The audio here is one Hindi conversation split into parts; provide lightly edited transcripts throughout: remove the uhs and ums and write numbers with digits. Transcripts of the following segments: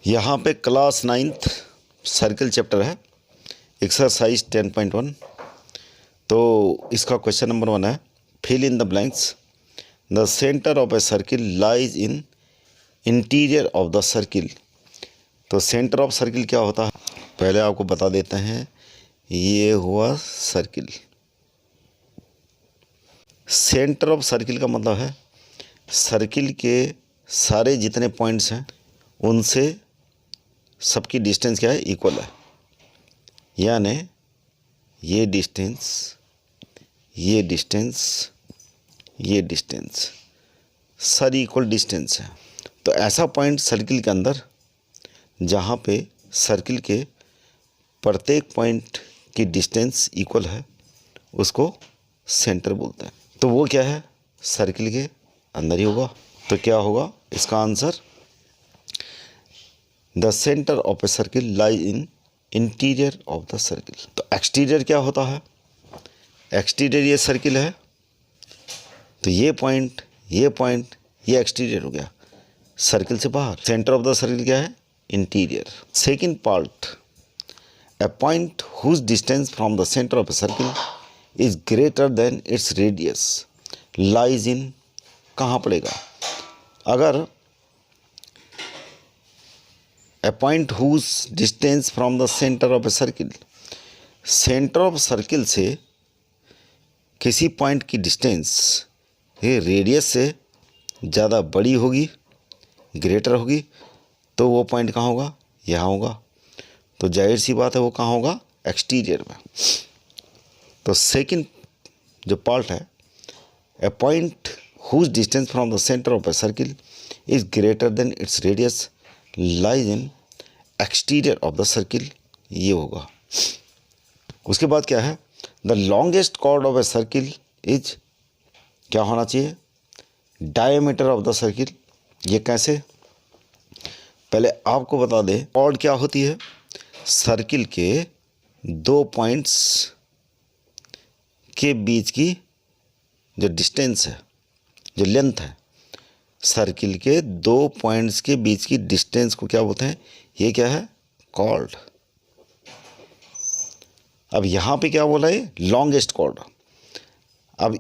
यहाँ पे क्लास 9th सर्किल चैप्टर है, एक्सरसाइज 10.1। तो इसका क्वेश्चन नंबर 1 है, fill in the blanks. The centre of a circle lies in interior of the circle. तो सेंटर ऑफ सर्किल क्या होता है, पहले आपको बता देते हैं। ये हुआ सर्किल। सेंटर ऑफ सर्किल का मतलब है सर्किल के सारे जितने पॉइंट्स हैं उनसे सबकी डिस्टेंस क्या है, इक्वल है। यानी ये डिस्टेंस, ये डिस्टेंस, ये डिस्टेंस सारी इक्वल डिस्टेंस है। तो ऐसा पॉइंट सर्किल के अंदर जहाँ पे सर्किल के प्रत्येक पॉइंट की डिस्टेंस इक्वल है उसको सेंटर बोलते हैं। तो वो क्या है, सर्किल के अंदर ही होगा। तो क्या होगा इसका answer, the centre of a circle lie in interior of the circle. तो एक्सटीरियर क्या होता है, एक्सटीरियर ये सर्किल है तो ये पॉइंट, ये पॉइंट, ये एक्सटीरियर हो गया सर्किल से बाहर। सेंटर ऑफ द सर्किल क्या है, interior. Second part, a point whose distance from the center of a circle is greater than its radius lies in, कहाँ पड़ेगा। अगर a point whose distance from the center of a circle, centre of circle से किसी पॉइंट की डिस्टेंस ये रेडियस से ज़्यादा बड़ी होगी, ग्रेटर होगी, तो वो पॉइंट कहाँ होगा, यहाँ होगा। तो जाहिर सी बात है वो कहाँ होगा, एक्सटीरियर में। तो सेकंड जो पार्ट है, a point whose distance from the centre of a circle is greater than its radius lies in exterior of the circle, ये होगा। उसके बाद क्या है, the longest chord of a circle is, क्या होना चाहिए, डायमीटर ऑफ द सर्किल। ये कैसे, पहले आपको बता दें कॉर्ड क्या होती है। सर्किल के दो पॉइंट्स के बीच की जो डिस्टेंस है, जो लेंथ है, सर्किल के दो पॉइंट्स के बीच की डिस्टेंस को क्या बोलते हैं, ये क्या है, कॉर्ड। अब यहाँ पे क्या बोला है, लॉन्गेस्ट कॉर्ड। अब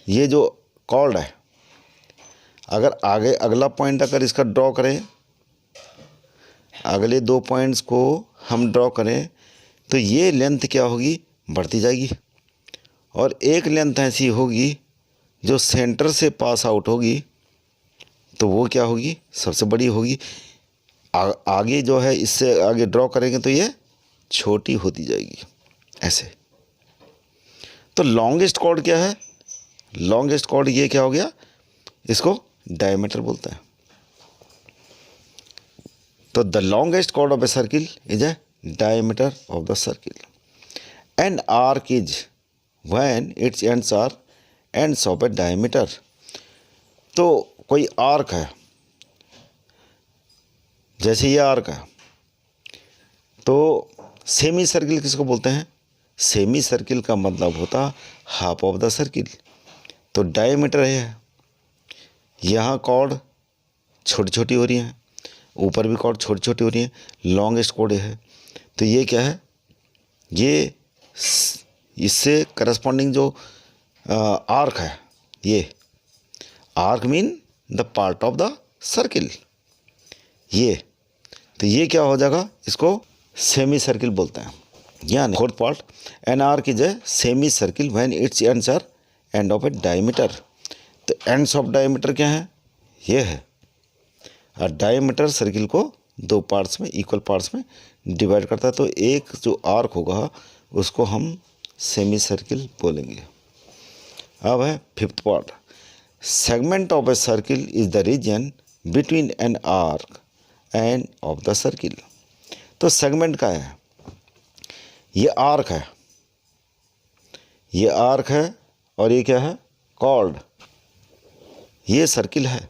ये जो कॉर्ड है, अगर आगे अगला पॉइंट अगर इसका ड्रॉ करें, अगले दो पॉइंट्स को हम ड्रॉ करें, तो ये लेंथ क्या होगी, बढ़ती जाएगी। और एक लेंथ ऐसी होगी जो सेंटर से पास आउट होगी, तो वो क्या होगी, सबसे बड़ी होगी। आगे जो है इससे आगे ड्रॉ करेंगे तो ये छोटी होती जाएगी, ऐसे। तो लॉन्गेस्ट कॉर्ड क्या है, लॉन्गेस्ट कॉर्ड ये क्या हो गया, इसको डायमीटर बोलते हैं। तो the longest chord of a circle is a diameter of the circle. An arc is when its ends are ends of a diameter. तो कोई आर्क है, जैसे ये आर्क है, तो सेमी सर्किल किसको बोलते हैं, सेमी सर्किल का मतलब होता हाफ ऑफ द सर्किल। तो डायमीटर है, यहाँ कॉर्ड छोटी छोटी हो रही है, ऊपर भी कॉर्ड छोटी छोटी हो रही है, लॉन्गेस्ट कॉर्ड है। तो ये क्या है, ये इससे करस्पॉन्डिंग जो आर्क है, ये arc mean the part of the circle, ये। तो ये क्या हो जाएगा, इसको सेमी सर्किल बोलते हैं। यानी fourth part, an arc is a semi circle when its ends are end of a diameter. तो एंड्स ऑफ डायमीटर क्या है, ये है। और डायमीटर सर्किल को दो पार्ट्स में, इक्वल पार्ट्स में डिवाइड करता है। तो एक जो आर्क होगा उसको हम सेमी सर्किल बोलेंगे। अब है fifth part, segment of a circle is the region between an arc end of the circle. तो सेगमेंट का है, ये आर्क है, ये आर्क है, और ये क्या है, कॉर्ड। ये सर्किल है,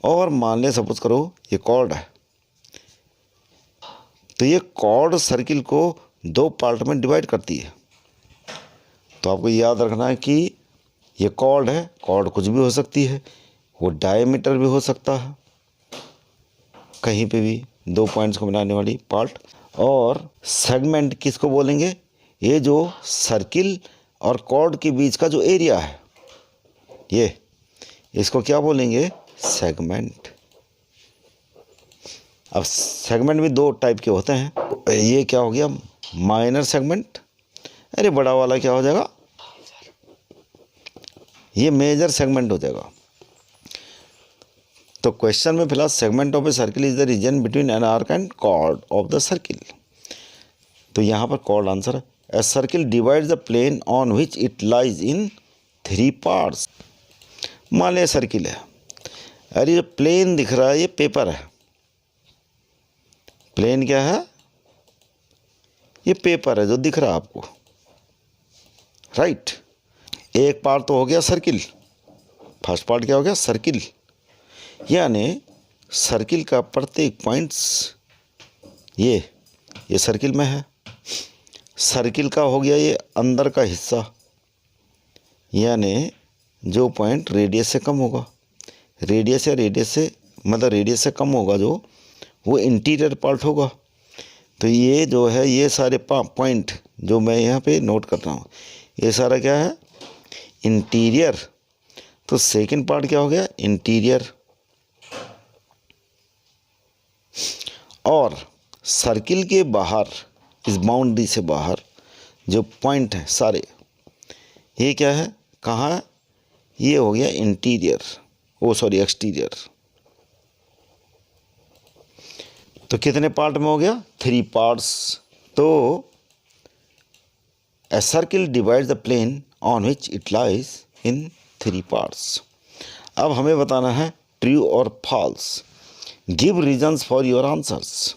और मान ले सपोज करो ये कॉर्ड है। तो ये कॉर्ड सर्किल को दो पार्ट में डिवाइड करती है। तो आपको याद रखना है कि ये कॉर्ड है, कॉर्ड कुछ भी हो सकती है, वो डायमीटर भी हो सकता है, कहीं पे भी दो पॉइंट्स को मिलाने वाली पार्ट। और सेगमेंट किसको बोलेंगे? ये जो सर्किल और कॉर्ड के बीच का जो एरिया है, ये इसको क्या बोलेंगे? सेगमेंट। अब सेगमेंट भी दो टाइप के होते हैं। ये क्या हो गया? Minor segment. अरे बड़ा वाला क्या हो जाएगा? ये मेजर सेगमेंट हो जाएगा। तो क्वेश्चन में फिलहाल segment of a circle is the region between an arc and chord of the circle. तो यहाँ पर कॉर्ड आंसर है। A circle divides the plane on which it lies in 3 parts. मान लिया सर्किल है, अरे ये प्लेन दिख रहा है, ये पेपर है। प्लेन क्या है? ये पेपर है जो दिख रहा है आपको, राइट। एक पार्ट तो हो गया सर्किल, फर्स्ट पार्ट क्या हो गया? सर्किल। यानी सर्किल का प्रत्येक पॉइंट्स ये सर्किल में है। सर्किल का हो गया ये अंदर का हिस्सा, यानी जो पॉइंट रेडियस से कम होगा, रेडियस से मतलब रेडियस से कम होगा जो, वो इंटीरियर पार्ट होगा। तो ये जो है, ये सारे पॉइंट जो मैं यहाँ पे नोट कर रहा हूँ, ये सारा क्या है? इंटीरियर। तो सेकंड पार्ट क्या हो गया? इंटीरियर। और सर्किल के बाहर, इस बाउंड्री से बाहर जो पॉइंट हैं सारे, ये क्या है? कहाँ है? ये हो गया इंटीरियर, एक्सटीरियर। तो कितने पार्ट में हो गया? 3 पार्ट्स। तो a circle divides the plane on which it lies in 3 parts. अब हमें बताना है ट्रू और false. Give reasons for your answers.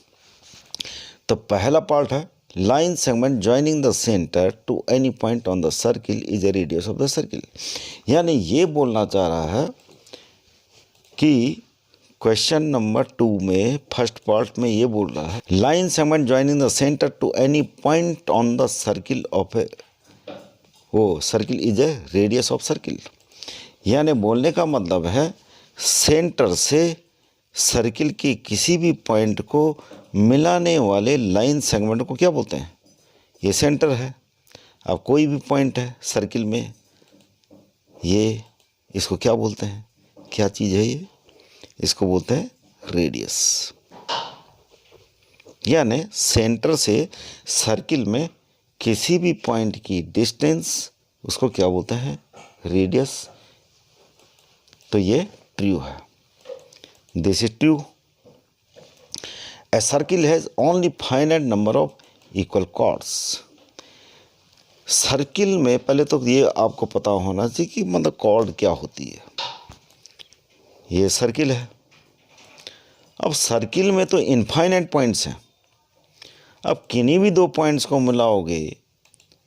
तो पहला पार्ट है line segment joining the centre to any point on the circle is a radius of the circle. यानी ये बोलना चाह रहा है कि क्वेश्चन नंबर 2 में फर्स्ट पार्ट में ये बोल रहा है line segment joining the centre to any point on the circle of a circle is a radius of circle. यानी बोलने का मतलब है सेंटर से सर्किल के किसी भी पॉइंट को मिलाने वाले लाइन सेगमेंट को क्या बोलते हैं? ये सेंटर है। अब कोई भी पॉइंट है सर्किल में, ये इसको क्या बोलते हैं? क्या चीज़ है ये? इसको बोलते हैं रेडियस। यानी सेंटर से सर्किल में किसी भी पॉइंट की डिस्टेंस, उसको क्या बोलते हैं? रेडियस। तो ये ट्रू है। This is true. A circle has only finite number of equal chords. Circle में पहले तो ये आपको पता होना चाहिए कि मतलब कॉर्ड क्या होती है। ये सर्किल है। अब सर्किल में तो इनफाइनाइट पॉइंट्स हैं। अब किन्हीं भी दो पॉइंट्स को मिलाओगे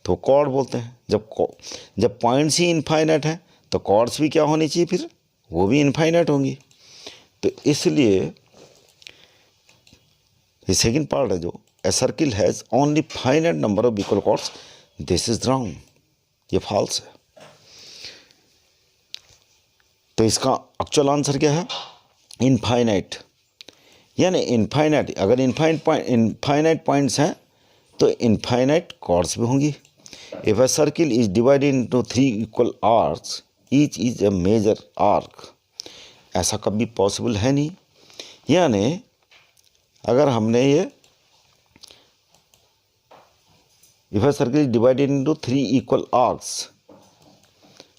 तो कॉर्ड बोलते हैं। जब पॉइंट्स ही इनफाइनाइट हैं तो कॉर्ड्स भी क्या होनी चाहिए? फिर वो भी इनफाइनाइट होंगी। तो इसलिए ये सेकंड पार्ट है जो a circle has only finite number of equal chords, this is wrong, ये फॉल्स है। तो इसका एक्चुअल आंसर क्या है? इनफाइनाइट। यानी इनफाइनाइट, अगर इनफाइनाइट पॉइंट्स हैं तो इनफाइनाइट कॉर्ड्स भी होंगी। If a circle is divided into 3 equal arcs, each is a major arc. ऐसा कभी पॉसिबल है नहीं। यानी अगर हमने ये if a circle is divided into 3 equal arcs,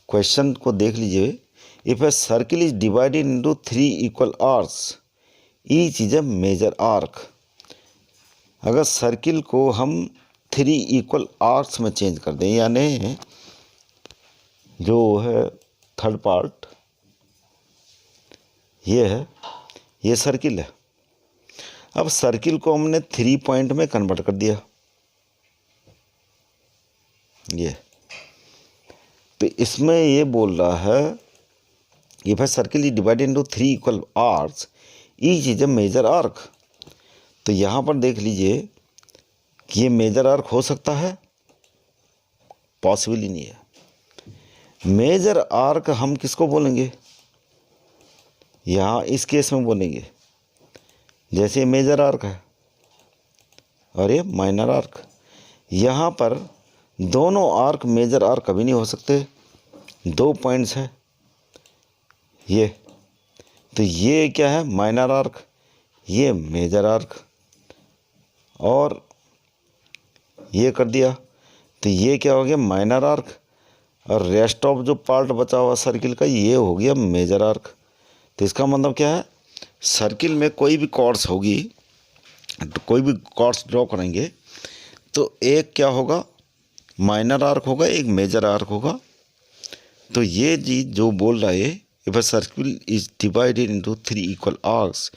question को देख लीजिए। If a circle is divided into 3 equal arcs, each is a major arc. अगर सर्किल को हम 3 इक्वल आर्क्स में चेंज कर दें, यानी जो है थर्ड पार्ट ये है, ये सर्किल है। अब सर्किल को हमने 3 पॉइंट में कन्वर्ट कर दिया, ये तो इसमें ये बोल रहा है if a circle is divided into 3 equal arcs, each is a major arc. तो यहाँ पर देख लीजिए कि ये मेजर आर्क हो सकता है? पॉसिबल ही नहीं है। मेजर आर्क हम किसको बोलेंगे? यहाँ इस केस में बोलेंगे जैसे मेजर आर्क है और ये माइनर आर्क। यहाँ पर दोनों आर्क मेजर आर्क कभी नहीं हो सकते, 2 पॉइंट्स है ये, तो ये क्या है माइनर आर्क, ये मेजर आर्क, और ये कर दिया तो ये क्या हो गया माइनर आर्क, और रेस्ट ऑफ जो पार्ट बचा हुआ सर्किल का ये हो गया मेजर आर्क। तो इसका मतलब क्या है, सर्किल में कोई भी कॉर्ड्स होगी, तो कोई भी कॉर्ड्स ड्रॉ करेंगे तो एक क्या होगा माइनर आर्क होगा, एक मेजर आर्क होगा। तो ये चीज़ जो बोल रहा है, if a circle is divided into 3 equal arcs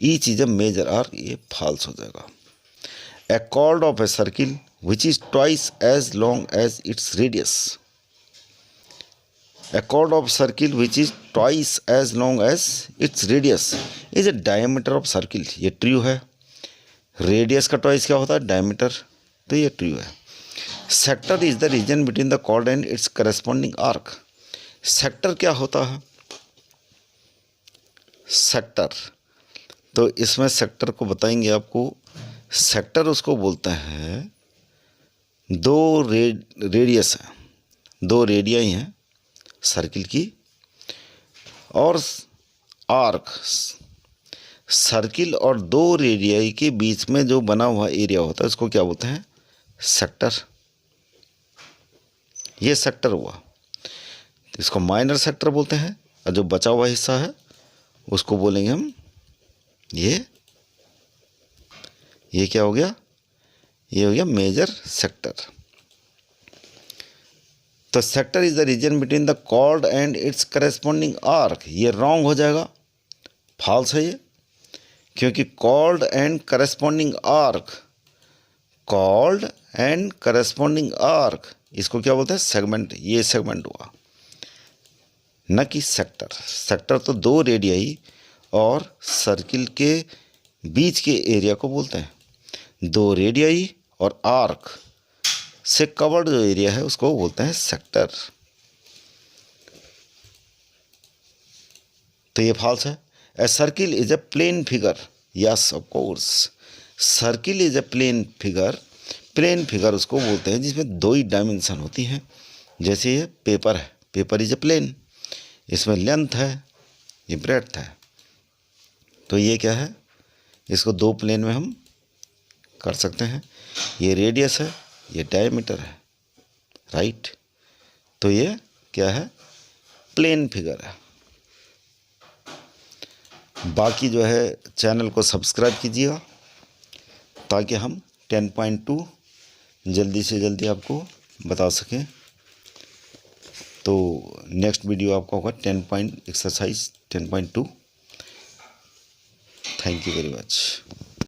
each is a major arc, ये फॉल्स हो जाएगा। A chord of a circle which is twice as long as its radius. A chord of circle which is twice as long as its radius is a diameter of circle. ये ट्रू है। रेडियस का ट्वाइस क्या होता है डायमीटर, तो ये ट्रू है। Sector is the region between the chord and its corresponding arc. Sector क्या होता है, सेक्टर, तो इसमें सेक्टर को बताएंगे आपको। सेक्टर उसको बोलते हैं, दो रेडियस है, 2 रेडियाई हैं सर्किल की, और आर्क सर्किल और 2 रेडियाई के बीच में जो बना हुआ एरिया होता है उसको क्या बोलते हैं सेक्टर। ये सेक्टर हुआ, इसको माइनर सेक्टर बोलते हैं, और जो बचा हुआ हिस्सा है उसको बोलेंगे हम ये क्या हो गया, ये हो गया मेजर सेक्टर। तो sector is the region between the chord and its corresponding arc, ये रॉन्ग हो जाएगा, फॉल्स है ये, क्योंकि chord and corresponding arc, chord and corresponding arc इसको क्या बोलते हैं सेगमेंट, ये सेगमेंट हुआ न कि सेक्टर। सेक्टर तो 2 रेडियाई और सर्किल के बीच के एरिया को बोलते हैं। 2 रेडियाई और आर्क से कवर्ड जो एरिया है उसको बोलते हैं सेक्टर। तो ये फॉल्स है। A circle is a plane figure, yes of course, circle is a plane figure. Plane figure उसको बोलते हैं जिसमें 2 ही डायमेंशन होती हैं। जैसे ये पेपर है, पेपर इज ए प्लेन, इसमें लेंथ है, ये ब्रेड्थ है, तो ये क्या है, इसको 2 प्लेन में हम कर सकते हैं। ये रेडियस है, ये डायमीटर है, राइट। तो ये क्या है प्लेन फिगर है। बाकी जो है चैनल को सब्सक्राइब कीजिएगा ताकि हम 10.2 जल्दी से जल्दी आपको बता सकें। तो नेक्स्ट वीडियो आपका होगा exercise 10.2। Thank you very much.